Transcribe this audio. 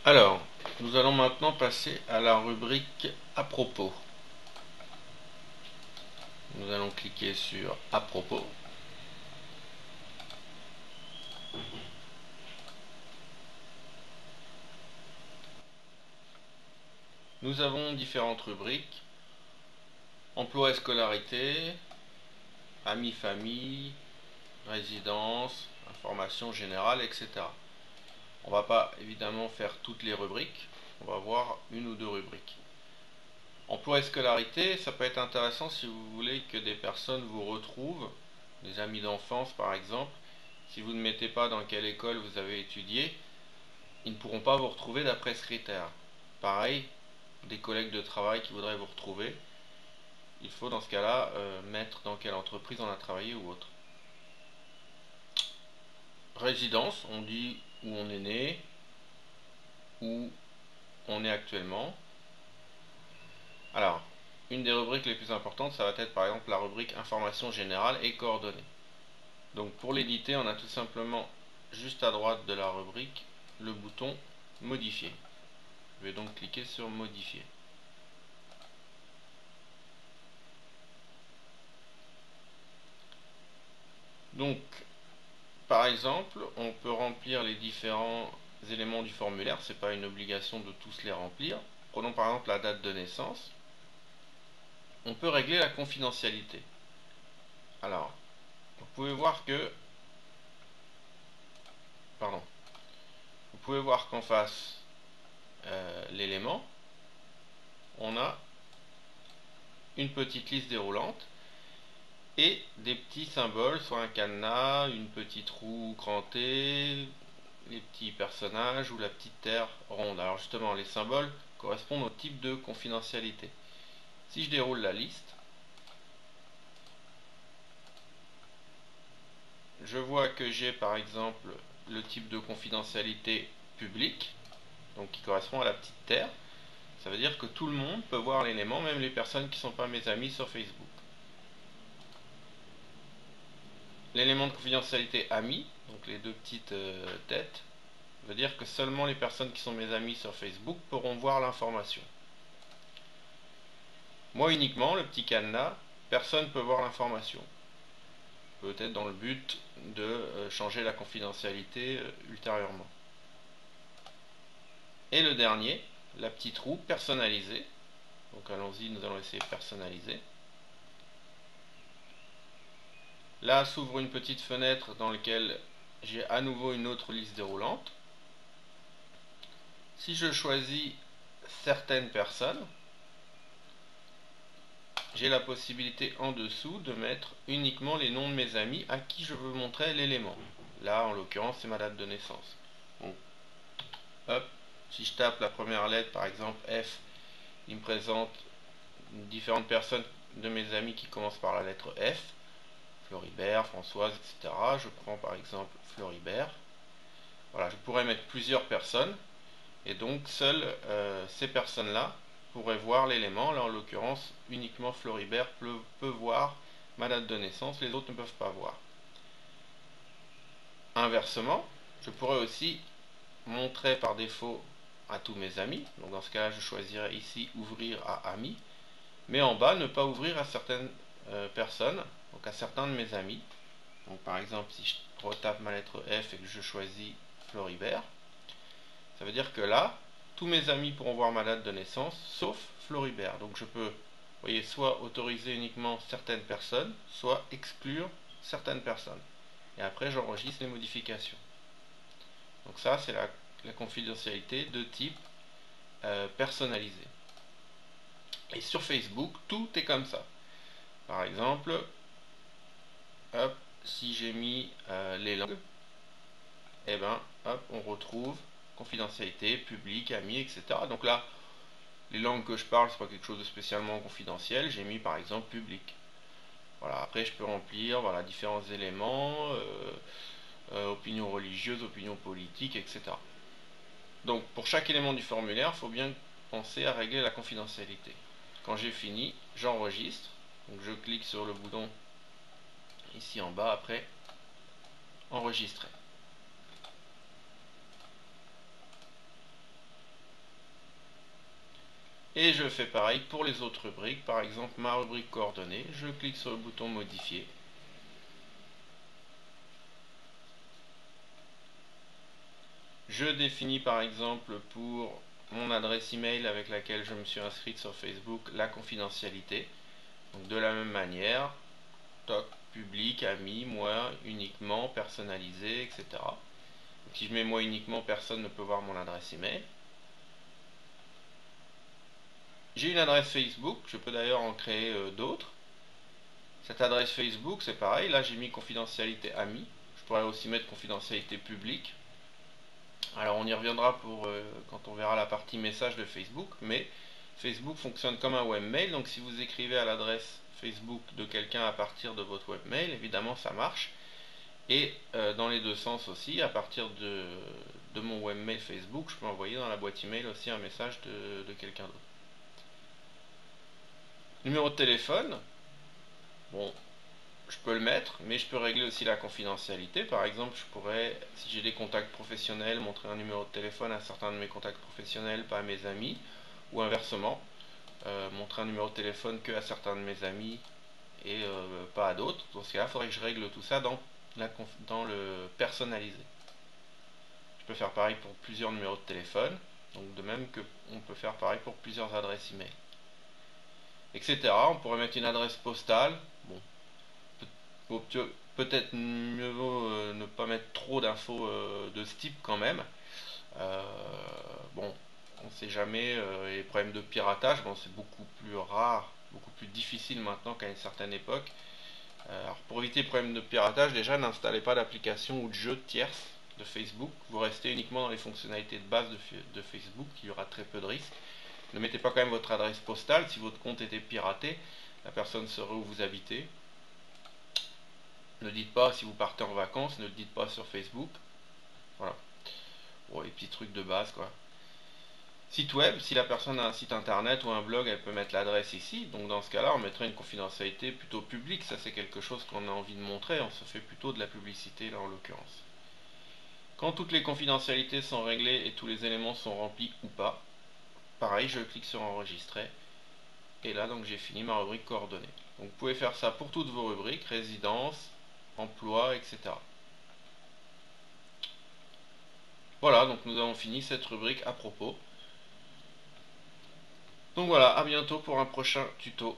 Alors, nous allons maintenant passer à la rubrique à propos. Nous allons cliquer sur à propos. Nous avons différentes rubriques: emploi et scolarité, amis, famille, résidence, information générale, etc. On va pas évidemment faire toutes les rubriques, on va voir une ou deux rubriques. Emploi et scolarité, ça peut être intéressant si vous voulez que des personnes vous retrouvent, des amis d'enfance par exemple. Si vous ne mettez pas dans quelle école vous avez étudié, ils ne pourront pas vous retrouver d'après ce critère. Pareil, des collègues de travail qui voudraient vous retrouver, il faut dans ce cas-là mettre dans quelle entreprise on a travaillé ou autre. Résidence, on dit où on est né, où on est actuellement. Alors, une des rubriques les plus importantes, ça va être par exemple la rubrique information générale et coordonnées. Donc pour l'éditer, on a tout simplement juste à droite de la rubrique le bouton modifier. Je vais donc cliquer sur modifier. Donc par exemple, on peut remplir les différents éléments du formulaire, c'est pas une obligation de tous les remplir. Prenons par exemple la date de naissance. On peut régler la confidentialité. Alors, vous pouvez voir que pardon, vous pouvez voir qu'en face l'élément, on a une petite liste déroulante et des petits symboles, soit un cadenas, une petite roue crantée, les petits personnages ou la petite terre ronde. Alors justement, les symboles correspondent au type de confidentialité. Si je déroule la liste, je vois que j'ai par exemple le type de confidentialité public, donc qui correspond à la petite terre. Ça veut dire que tout le monde peut voir l'élément, même les personnes qui ne sont pas mes amis sur Facebook. L'élément de confidentialité ami, donc les deux petites têtes, veut dire que seulement les personnes qui sont mes amis sur Facebook pourront voir l'information. Moi uniquement, le petit cadenas, personne ne peut voir l'information. Peut-être dans le but de changer la confidentialité ultérieurement. Et le dernier, la petite roue personnalisée. Donc allons-y, nous allons essayer personnaliser. Là s'ouvre une petite fenêtre dans laquelle j'ai à nouveau une autre liste déroulante. Si je choisis certaines personnes, j'ai la possibilité en dessous de mettre uniquement les noms de mes amis à qui je veux montrer l'élément. Là, en l'occurrence, c'est ma date de naissance. Donc, hop, si je tape la première lettre, par exemple F, il me présente différentes personnes de mes amis qui commencent par la lettre F. Floribert, Françoise, etc. Je prends par exemple Floribert. Voilà, je pourrais mettre plusieurs personnes et donc seules ces personnes-là pourraient voir l'élément. Là, en l'occurrence, uniquement Floribert peut voir ma date de naissance, les autres ne peuvent pas voir. Inversement, je pourrais aussi montrer par défaut à tous mes amis. Donc dans ce cas-là, je choisirais ici ouvrir à amis, mais en bas ne pas ouvrir à certaines personnes, donc à certains de mes amis. Donc par exemple, si je retape ma lettre F et que je choisis Floribert, ça veut dire que là, tous mes amis pourront voir ma date de naissance, sauf Floribert. Donc je peux, vous voyez, soit autoriser uniquement certaines personnes, soit exclure certaines personnes. Et après, j'enregistre les modifications. Donc ça, c'est la confidentialité de type personnalisé. Et sur Facebook, tout est comme ça. Par exemple, hop, si j'ai mis les langues, et ben, hop, on retrouve confidentialité, public, amis, etc. Donc là, les langues que je parle, c'est pas quelque chose de spécialement confidentiel. J'ai mis par exemple public. Voilà, après je peux remplir voilà, différents éléments, opinion religieuse, opinion politique, etc. Donc pour chaque élément du formulaire, il faut bien penser à régler la confidentialité. Quand j'ai fini, j'enregistre. Donc je clique sur le bouton ici en bas après enregistrer. Et je fais pareil pour les autres rubriques. Par exemple, ma rubrique coordonnées, je clique sur le bouton modifier. Je définis par exemple pour mon adresse email avec laquelle je me suis inscrite sur Facebook la confidentialité. Donc de la même manière, toc, public, ami, moi, uniquement, personnalisé, etc. Donc si je mets moi uniquement, personne ne peut voir mon adresse email. J'ai une adresse Facebook, je peux d'ailleurs en créer d'autres. Cette adresse Facebook, c'est pareil, là j'ai mis confidentialité ami. Je pourrais aussi mettre confidentialité publique. Alors on y reviendra pour quand on verra la partie message de Facebook, mais Facebook fonctionne comme un webmail, donc si vous écrivez à l'adresse Facebook de quelqu'un à partir de votre webmail, évidemment ça marche. Et dans les deux sens aussi, à partir de mon webmail Facebook, je peux envoyer dans la boîte email aussi un message de quelqu'un d'autre. Numéro de téléphone, bon, je peux le mettre, mais je peux régler aussi la confidentialité. Par exemple, je pourrais, si j'ai des contacts professionnels, montrer un numéro de téléphone à certains de mes contacts professionnels, pas à mes amis, ou inversement, montrer un numéro de téléphone que à certains de mes amis et pas à d'autres. Dans ce cas-là, il faudrait que je règle tout ça dans le personnalisé. Je peux faire pareil pour plusieurs numéros de téléphone, donc de même que on peut faire pareil pour plusieurs adresses email, etc. On pourrait mettre une adresse postale. Bon, peut-être mieux vaut ne pas mettre trop d'infos de ce type quand même. Euh, bon, on ne sait jamais, les problèmes de piratage, bon, c'est beaucoup plus rare, beaucoup plus difficile maintenant qu'à une certaine époque. Alors pour éviter les problèmes de piratage, déjà n'installez pas d'application ou de jeu tierce de Facebook. Vous restez uniquement dans les fonctionnalités de base de Facebook, il y aura très peu de risques. Ne mettez pas quand même votre adresse postale. Si votre compte était piraté, la personne saurait où vous habitez. Ne le dites pas si vous partez en vacances, ne le dites pas sur Facebook. Voilà. Bon, les petits trucs de base quoi. Site web, si la personne a un site internet ou un blog, elle peut mettre l'adresse ici. Donc dans ce cas-là, on mettrait une confidentialité plutôt publique. Ça c'est quelque chose qu'on a envie de montrer. On se fait plutôt de la publicité là en l'occurrence. Quand toutes les confidentialités sont réglées et tous les éléments sont remplis ou pas, pareil, je clique sur enregistrer. Et là donc j'ai fini ma rubrique coordonnées. Donc vous pouvez faire ça pour toutes vos rubriques, résidence, emploi, etc. Voilà, donc nous avons fini cette rubrique à propos. Donc voilà, à bientôt pour un prochain tuto.